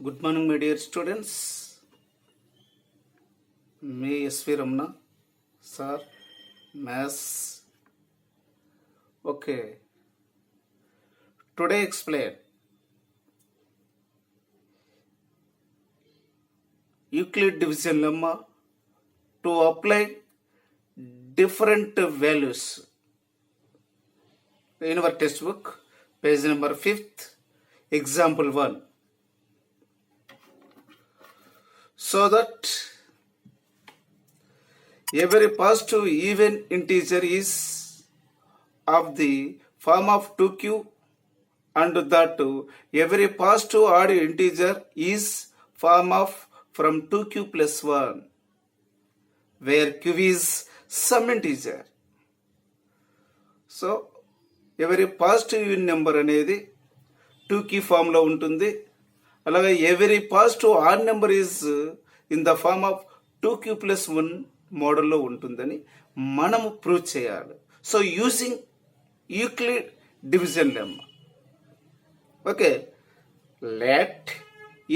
Good morning, my dear students. Me SV Ramna, sir, maths. Okay. Today explain Euclid division lemma to apply different values. In our textbook, page number 5th, example 1. So that every positive even integer is of the form of 2q and that every positive odd integer is form of from 2q plus 1 where q is some integer. So every positive even number అనేది 2q form లో ఉంటుంది. అలాగే every positive odd number is in the form of 2q plus 1 మోడల్లో ఉంటుందని మనము prove చేయాలి. So using Euclid division lemma. Okay, let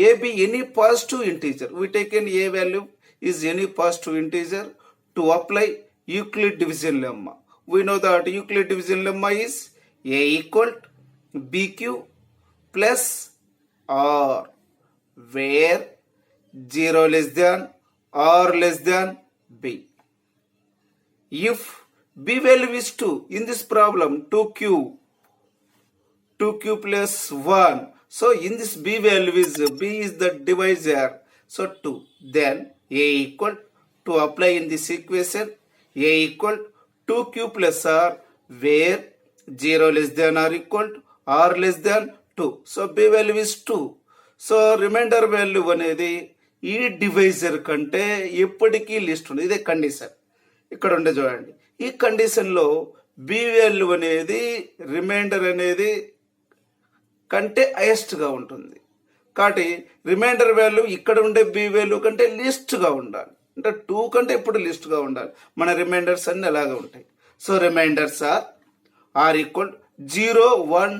A be any positive integer. We taken a value is any positive integer to apply Euclid division lemma. We know that Euclid division lemma is a equal bq plus r where 0 less than or less than b. If b value is 2, in this problem 2q plus 1, so in this b value is b is the divisor, so 2, then a equal to apply in this equation a equal 2q plus r where 0 less than or equal to r less than 2, so b value is 2. So remainder value అనేది ఈ divisor కంటే ఎప్పటికీ list ఉంది. ఇదే condition ఇక్కడ ఉండే చూడండి. ఈ కండిషన్లో బి వాల్యూ అనేది రిమైండర్ అనేది కంటే హైయెస్ట్గా ఉంటుంది. కాబట్టి రిమైండర్ వాల్యూ ఇక్కడ ఉండే బి వాల్యూ కంటే లిస్ట్గా ఉండాలి. అంటే 2 కంటే ఎప్పుడు లిస్ట్గా ఉండాలి. మన రిమైండర్స్ అన్నీ అలాగే ఉంటాయి. సో రిమైండర్స్ ఆర్ ఈక్వల్ 0, 1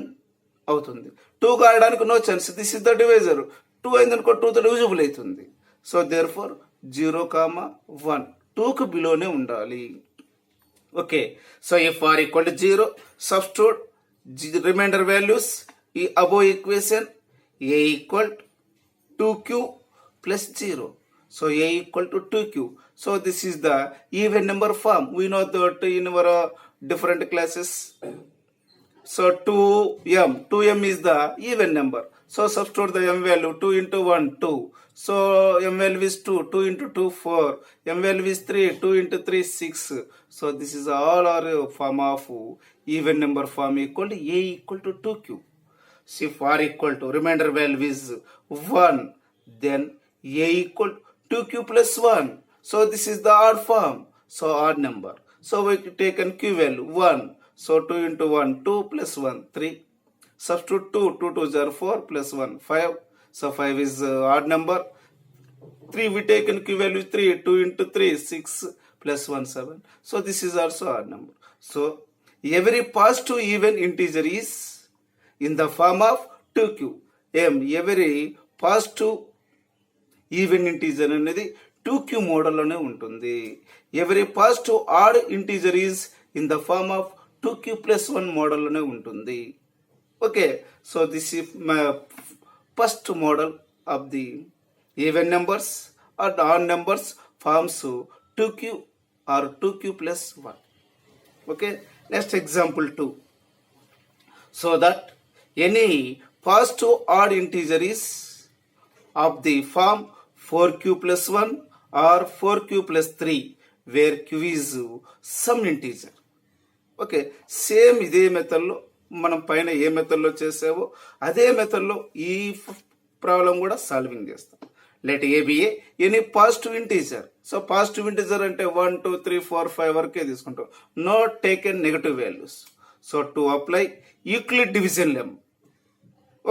అవుతుంది. 2 కావడానికి no chance. This is the divisor. 2 అయిందనుకో 2తో డివిజిబుల్ అవుతుంది. సో దేర్ ఫోర్ 0, 1 2కు బిలోనే ఉండాలి. Okay, so if r equal to 0, substitute remainder values ఈ above equation a equal 2q plus 0. So a equal to 2q. So this is the even number form. We know that in our different classes. So 2m is the even number. So substitute the m value. 2 into 1 2. So m value is 2. 2 into 2 4. M value is 3. 2 into 3 6. So this is all our form of even number form equal to a equal to 2q. So if r equal to remainder value is 1, then a equal to 2q plus 1. So this is the odd form. So odd number. So we taken q value 1. So 2 into 1 2 plus 1 3. Substitute 2. 2 2s are 4 plus 1 5. So 5 is odd number. 3 we taken q value 3. 2 into 3 6 plus 1 7. So this is also odd number. So every positive even integer is in the form of 2q. Every positive even integer అనేది 2q మోడల్లోనే ఉంటుంది. Every positive odd integer is in the form of 2q plus 1 మోడల్లోనే ఉంటుంది. Okay, so this is my first model of the even numbers or odd numbers forms 2q or 2q plus 1. Okay, next example 2. So that any positive odd integer is of the form 4q plus 1 or 4q plus 3 where q is some integer. Okay, same ఇదే మెథడ్లో మనం పైన ఏ మెథడ్లో చేసావో అదే మెథడ్లో ఈ problem కూడా సాల్వింగ్ చేస్తాం. Let A be any positive integer. So positive integer అంటే 1 2 3 4 5 వరకే తీసుకుంటాం. No taken negative values. So to apply Euclid division lemma.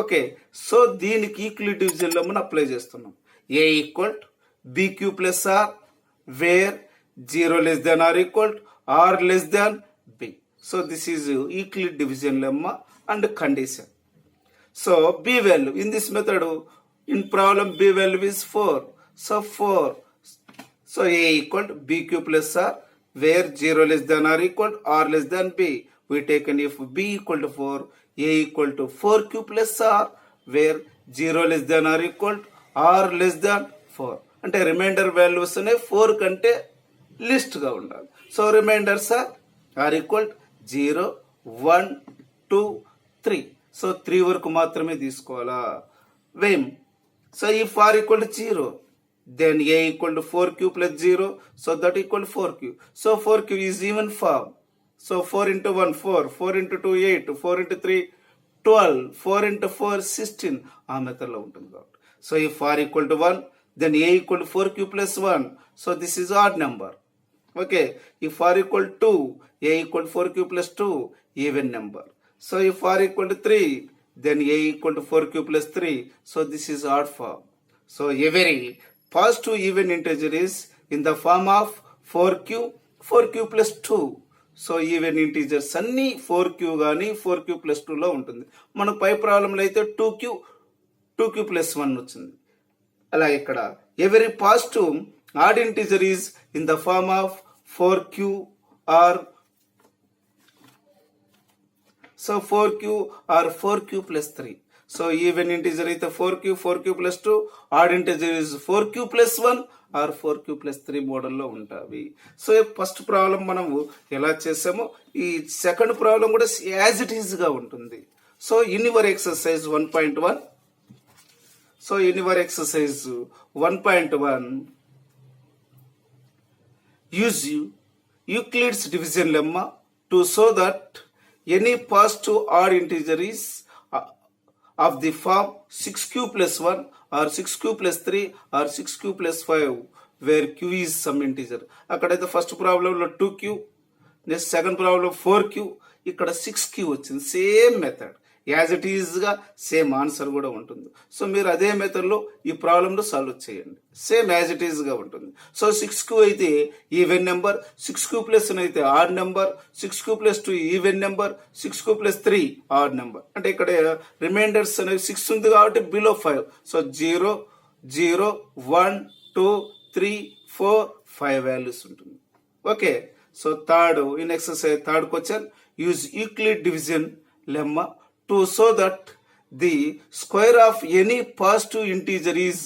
Okay, so దీనికి ఈక్వల్ డివిజన్ లెమ్మను అప్లై చేస్తున్నాం. A equal bq plus R where 0 less than R equal R less than B. So this is equal division lemma and condition. So B value in this method In problem B value is 4. So 4. So A equal to BQ plus R, where 0 less than or equal R less than B. We taken if B equal to 4, A equal to 4Q plus R, where 0 less than or equal to R less than 4. అంటే reminder values అనే 4 కంటే లిస్ట్గా ఉండాలి. So remainders are equal 0, 1, 2, 3. So 3 వరకు మాత్రమే తీసుకోవాలా. వేమ్. So if r equal to 0, then a equal to 4q plus 0, so that equal to 4q. So 4q is even form. So 4 into 1, 4, 4 into 2, 8, 4 into 3, 12, 4 into 4, 16. ఆ మెథడ్లో ఉంటుంది కాబట్టి. So if r equal to 1, then a equal to 4q plus 1. So this is odd number. Okay. If r equal to 2, a equal to 4q plus 2, even number. So if r equal to 3, then a equal to 4q plus 3. So this is odd form. So every positive even integer is in the form of 4q plus 2. So even integers అన్నీ 4q కానీ 4q plus 2లో ఉంటుంది. మనకు పై ప్రాబ్లంలో అయితే 2q plus 1 వచ్చింది. అలా ఇక్కడ every positive odd integer is in the form of 4q or 4q plus 3. So even integer అయితే 4q plus 2, odd integer is 4q plus 1 or 4q plus 3 మోడల్లో ఉంటాయి. సో ఫస్ట్ ప్రాబ్లం మనము ఎలా చేసామో ఈ సెకండ్ ప్రాబ్లం కూడా as it ఈజ్గా ఉంటుంది. So in your exercise 1.1, so in your exercise 1.1 use Euclid's division lemma to show that any positive odd integer is of the form 6q plus 1 or 6q plus 3 or 6q plus 5 where q is some integer. అక్కడైతే first ప్రాబ్లంలో 2q, next second problem 4q, ఇక్కడ 6q వచ్చింది. Same method as it ఈజ్గా same answer కూడా ఉంటుంది. So మీరు అదే మెథడ్లో ఈ ప్రాబ్లంలో సాల్వ్ చేయండి. సేమ్ యాజ్ ఇట్ ఈజ్గా ఉంటుంది. సో 6q అయితే ఈవెన్ నెంబర్, 6q ప్లస్ అయితే odd number, 6q plus 2 even number, 6q plus 3 odd number. అంటే ఇక్కడ రిమైండర్స్ అనేవి 6 ఉంది కాబట్టి బిలో 5. సో 0, 0, 1, 2, 3, 4, 5 వాల్యూస్ ఉంటుంది. Okay. So third in exercise third question use Euclid division lemma to show that the square of any positive integer is